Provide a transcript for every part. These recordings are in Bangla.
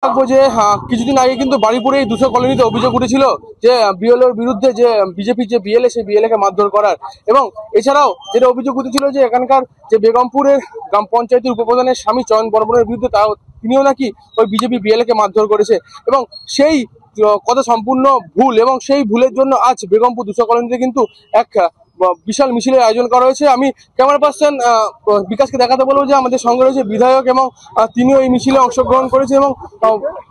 থাকবো যে কিছুদিন আগে কিন্তু বারুইপুরে এই 200 কলোনিতে অভিযোগ উঠেছিল যে বিএলওর বিরুদ্ধে যে বিজেপির যে বিএলএ সেই বিএলএ কে মারধর করার, এবং এছাড়াও যেটা অভিযোগ উঠেছিল যে এখানকার যে বেগমপুরের গ্রাম পঞ্চায়েতের উপপ্রধানের স্বামী চয়ন বর্মনের বিরুদ্ধে তিনিও নাকি ওই বিজেপি বিএলএ কে মারধর করেছে, এবং সেই কথা সম্পূর্ণ ভুল, এবং সেই ভুলের জন্য আজ বেগমপুর 200 কলোনিতে কিন্তু এক বিশাল মিছিলের আয়োজন করা হয়েছে। আমি ক্যামেরা পার্সন বিকাশকে দেখাতে বলবো যে আমাদের সঙ্গে রয়েছে বিধায়ক, এবং তিনিও এই মিছিলে অংশগ্রহণ করেছে, এবং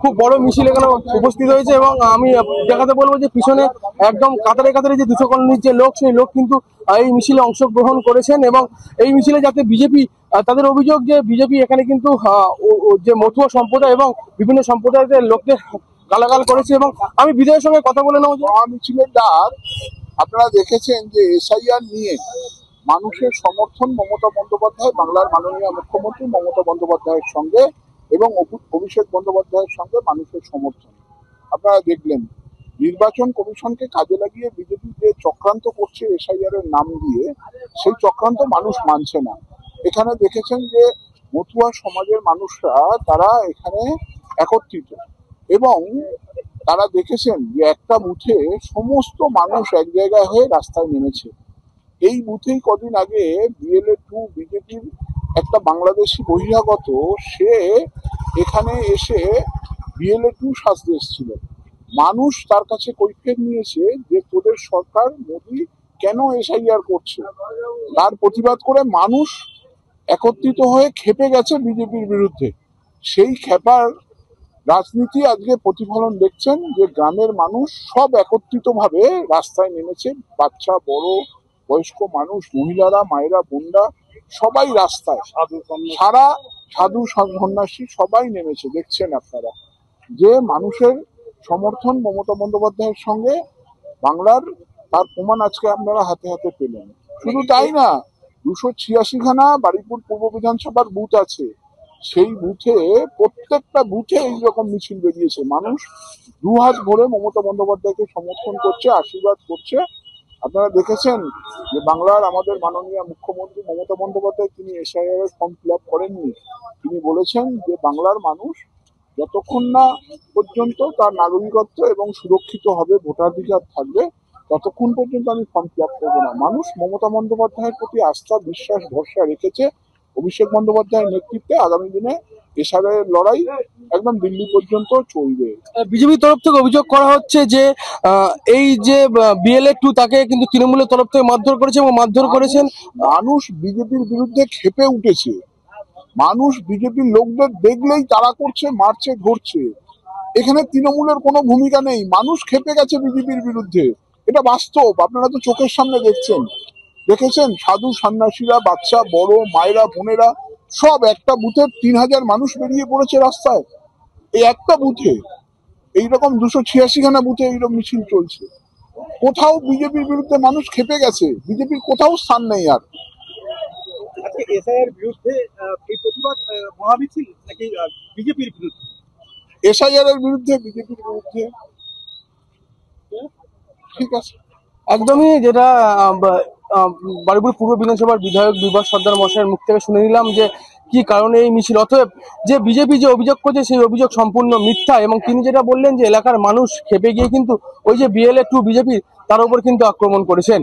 খুব বড় মিছিল এখানে উপস্থিত হয়েছে। এবং আমি দেখাতে বলবো যে পিছনে একদম কাতারে কাতারে যে 200 কলোনির যে লোক, সেই লোক কিন্তু এই মিছিলে অংশগ্রহণ করেছেন, এবং এই মিছিলে যাতে বিজেপি, তাদের অভিযোগ যে বিজেপি এখানে কিন্তু যে মতুয়া সম্প্রদায় এবং বিভিন্ন সম্প্রদায়ের লোকদের গালাগাল করেছে। এবং আমি বিধায়কের সঙ্গে কথা বলে নেব। মিছিলের ডাক আপনারা দেখেছেন যে এসআইআর নিয়ে মানুষের সমর্থন মমতা বন্দ্যোপাধ্যায়, বাংলার মাননীয় মুখ্যমন্ত্রী মমতা বন্দ্যোপাধ্যায়ের সঙ্গে এবং অভিষেক বন্দ্যোপাধ্যায়ের সঙ্গে মানুষের সমর্থন আপনারা দেখলেন। নির্বাচন কমিশনকে কাজে লাগিয়ে বিজেপি যে চক্রান্ত করছে এসআইআর এর নাম দিয়ে, সেই চক্রান্ত মানুষ মানছে না। এখানে দেখেছেন যে মতুয়া সমাজের মানুষরা তারা এখানে একত্রিত, এবং তারা দেখেছেন যে একটা বুথে সমস্ত মানুষ এক জায়গায় হয়ে রাস্তায় নেমেছে। এই বুথেই কদিন আগে BLA-2 বিজেপির একটা বাংলাদেশি বহিরাগত, সে এখানে এসে BLA-2 সাজতে এসেছিল। মানুষ তার কাছে কৈফিয়ত নিয়েছে যে তোদের সরকার মোদি কেন এসআইআর করছে। তার প্রতিবাদ করে মানুষ একত্রিত হয়ে খেপে গেছে বিজেপির বিরুদ্ধে। সেই খেপার রাজনীতি আজকে প্রতিফলন দেখছেন যে গ্রামের মানুষ সব একত্রিত ভাবে রাস্তায় নেমেছে। বাচ্চা, বড়, বয়স্ক মানুষ, মহিলারা, মায়েরা, বোনরা সবাই রাস্তায়, সারা সাধু সন্ন্যাসী সবাই নেমেছে। দেখছেন আপনারা যে মানুষের সমর্থন মমতা বন্দ্যোপাধ্যায়ের সঙ্গে বাংলার, তার প্রমাণ আজকে আপনারা হাতে হাতে পেলেন। শুধু তাই না, 286 খানা বারুইপুর পূর্ব বিধানসভার বুথ আছে, সেই বুথে প্রত্যেকটা বুথে এইরকম মিছিল বেরিয়েছে। মানুষ দুহাত ভরে মমতা বন্দ্যোপাধ্যায়কে সমর্থন করছে, আশীর্বাদ করছে। আপনারা দেখেছেন যে বাংলার আমাদের মাননীয় মুখ্যমন্ত্রী মমতা বন্দ্যোপাধ্যায় তিনি এসআইআর এর ফর্ম ফিল আপ করেননি। তিনি বলেছেন যে বাংলার মানুষ যতক্ষণ না পর্যন্ত তার নাগরিকত্ব এবং সুরক্ষিত হবে, ভোটাধিকার থাকবে, ততক্ষণ পর্যন্ত আমি ফর্ম ফিল আপ করবো না। মানুষ মমতা বন্দ্যোপাধ্যায়ের প্রতি আস্থা, বিশ্বাস, ভরসা রেখেছে। অভিষেক বন্দ্যোপাধ্যায়ের নেতৃত্বে আগামী দিনে এসআইআর লড়াই একদম দিল্লি পর্যন্ত চলবে। বিজেপির তরফ থেকে অভিযোগ করা হচ্ছে যে এই যে BLA-2 তাকে কিন্তু তৃণমূলের তরফ থেকে মারধর করেছে এবং মারধর করেছেন। মানুষ বিজেপির বিরুদ্ধে খেপে উঠেছে। মানুষ বিজেপির লোকদের দেখলেই তাড়া করছে, মারছে, ধরছে। এখানে তৃণমূলের কোনো ভূমিকা নেই। মানুষ খেপে গেছে বিজেপির বিরুদ্ধে, এটা বাস্তব। আপনারা তো চোখের সামনে দেখেছেন সাধু সন্ন্যাসীরা, বাচ্চা, বড়, মায়েরা, বোনেরা সব একটা বুথে 3000 মানুষ বেরিয়ে পড়েছে রাস্তায়। এই একটা বুথে এইরকম 286 খানা বুথে এইরকম মিছিল চলছে। কোথাও বিজেপির বিরুদ্ধে মানুষ খেপে গেছে, বিজেপির কোথাও স্থান নেই আর। এসআইআর বিরুদ্ধে এই প্রতিবাদ মহামিছিল নাকি বিজেপির বিরুদ্ধে? এসআইআর এর বিরুদ্ধে, বিজেপির বিরুদ্ধে। ঠিক আছে, একদমই যেটা বারুইপুর পূর্ব বিধানসভার বিধায়ক বিভাস সর্দার মশাইয়ের মুখ থেকে শুনে নিলাম যে কি কারণে এই মিছিল। অতএব যে বিজেপি যে অভিযোগ করছে সেই অভিযোগ সম্পূর্ণ মিথ্যা, এবং তিনি যেটা বললেন যে এলাকার মানুষ খেপে গিয়ে কিন্তু ওই যে BLA-2 বিজেপি তার উপর কিন্তু আক্রমণ করেছেন।